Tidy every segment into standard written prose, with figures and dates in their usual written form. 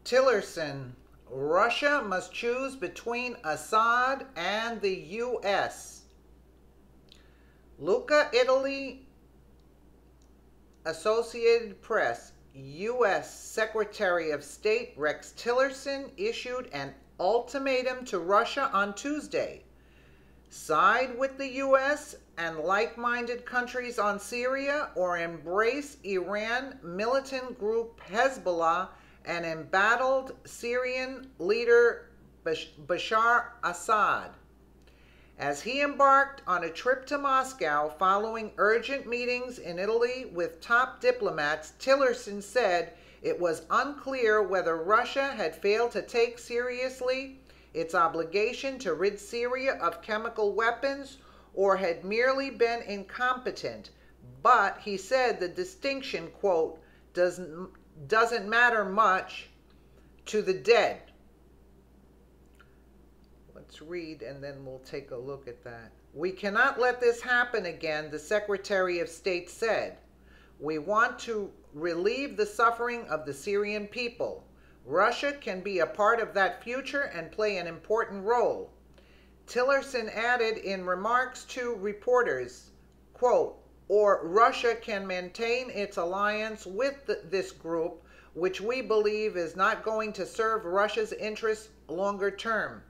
Tillerson, Russia must choose between Assad and the U.S. Luca, Italy, Associated Press. U.S. Secretary of State Rex Tillerson issued an ultimatum to Russia on Tuesday. Side with the U.S. and like-minded countries on Syria, or embrace Iran militant group Hezbollah and embattled Syrian leader Bashar Assad. As he embarked on a trip to Moscow following urgent meetings in Italy with top diplomats, Tillerson said it was unclear whether Russia had failed to take seriously its obligation to rid Syria of chemical weapons or had merely been incompetent. But he said the distinction, quote, doesn't matter much to the dead. Let's read and then we'll take a look at that. We cannot let this happen again, the Secretary of State said. We want to relieve the suffering of the Syrian people. Russia can be a part of that future and play an important role. Tillerson added in remarks to reporters, quote, or Russia can maintain its alliance with this group, which we believe is not going to serve Russia's interests longer term.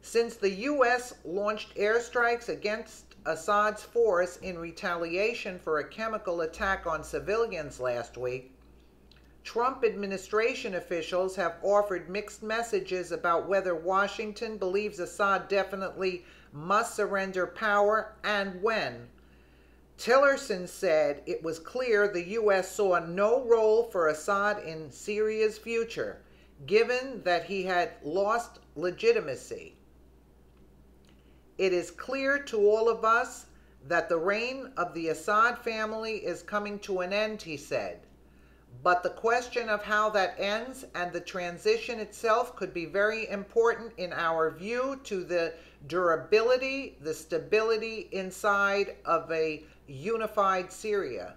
Since the U.S. launched airstrikes against Assad's force in retaliation for a chemical attack on civilians last week, Trump administration officials have offered mixed messages about whether Washington believes Assad definitely must surrender power and when. Tillerson said it was clear the U.S. saw no role for Assad in Syria's future, given that he had lost legitimacy. It is clear to all of us that the reign of the Assad family is coming to an end, he said. But the question of how that ends and the transition itself could be very important in our view to the durability, the stability inside of a unified Syria.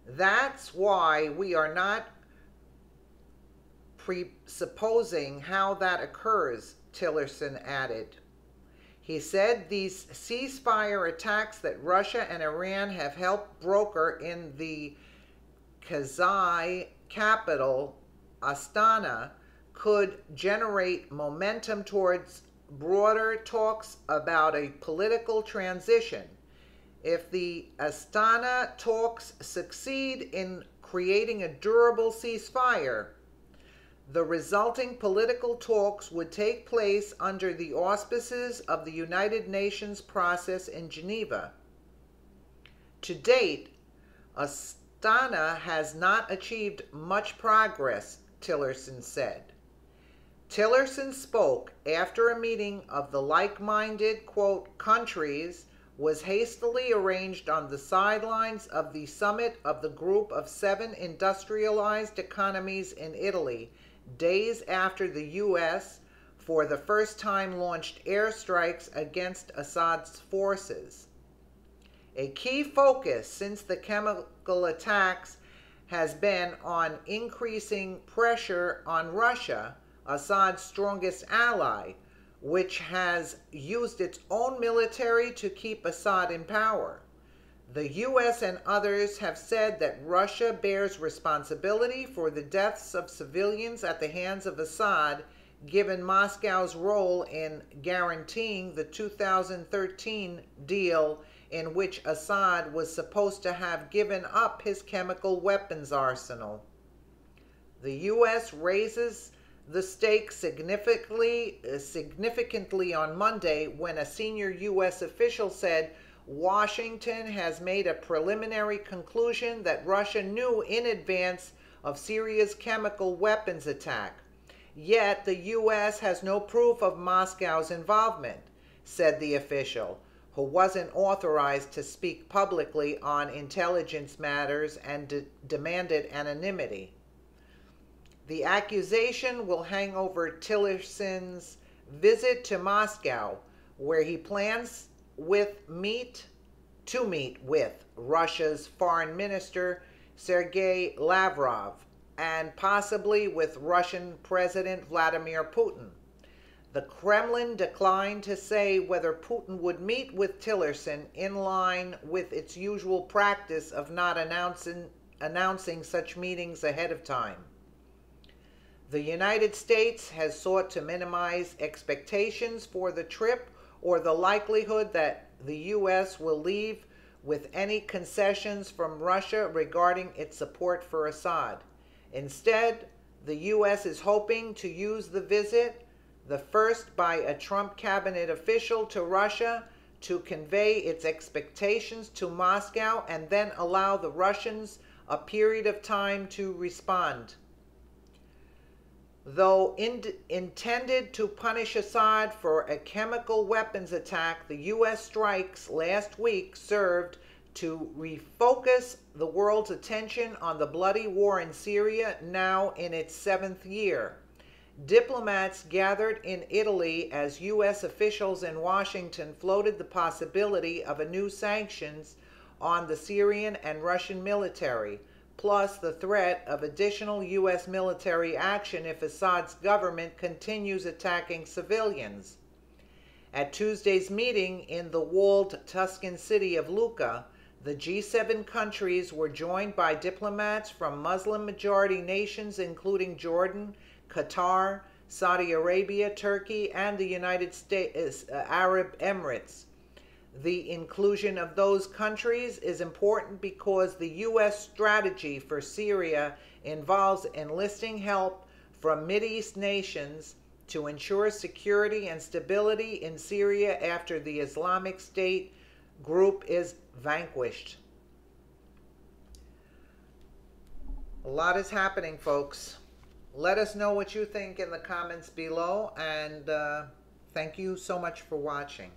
That's why we are not presupposing how that occurs, Tillerson added. He said these ceasefire attacks that Russia and Iran have helped broker in the Kazakh capital, Astana, could generate momentum towards broader talks about a political transition. If the Astana talks succeed in creating a durable ceasefire, the resulting political talks would take place under the auspices of the United Nations process in Geneva. To date, Astana has not achieved much progress, Tillerson said. Tillerson spoke after a meeting of the like-minded, quote, countries was hastily arranged on the sidelines of the summit of the Group of 7 industrialized economies in Italy, days after the U.S. for the first time launched airstrikes against Assad's forces. A key focus since the chemical attacks has been on increasing pressure on Russia, Assad's strongest ally, which has used its own military to keep Assad in power. The U.S. and others have said that Russia bears responsibility for the deaths of civilians at the hands of Assad, given Moscow's role in guaranteeing the 2013 deal in which Assad was supposed to have given up his chemical weapons arsenal. The U.S. raises the stakes significantly on Monday when a senior U.S. official said Washington has made a preliminary conclusion that Russia knew in advance of Syria's chemical weapons attack. Yet the U.S. has no proof of Moscow's involvement, said the official, who wasn't authorized to speak publicly on intelligence matters and demanded anonymity. The accusation will hang over Tillerson's visit to Moscow, where he plans to meet with Russia's Foreign Minister Sergei Lavrov and possibly with Russian President Vladimir Putin. The Kremlin declined to say whether Putin would meet with Tillerson, in line with its usual practice of not announcing such meetings ahead of time. The United States has sought to minimize expectations for the trip or the likelihood that the U.S. will leave with any concessions from Russia regarding its support for Assad. Instead, the U.S. is hoping to use the visit, the first by a Trump cabinet official to Russia, to convey its expectations to Moscow and then allow the Russians a period of time to respond. Though intended to punish Assad for a chemical weapons attack, the U.S. strikes last week served to refocus the world's attention on the bloody war in Syria, now in its 7th year. Diplomats gathered in Italy as U.S. officials in Washington floated the possibility of a new sanctions on the Syrian and Russian military, plus the threat of additional U.S. military action if Assad's government continues attacking civilians. At Tuesday's meeting in the walled Tuscan city of Lucca, the G7 countries were joined by diplomats from Muslim-majority nations including Jordan, Qatar, Saudi Arabia, Turkey, and the United States Arab Emirates. The inclusion of those countries is important because the U.S. strategy for Syria involves enlisting help from Mideast nations to ensure security and stability in Syria after the Islamic State group is vanquished. A lot is happening, folks. Let us know what you think in the comments below, and thank you so much for watching.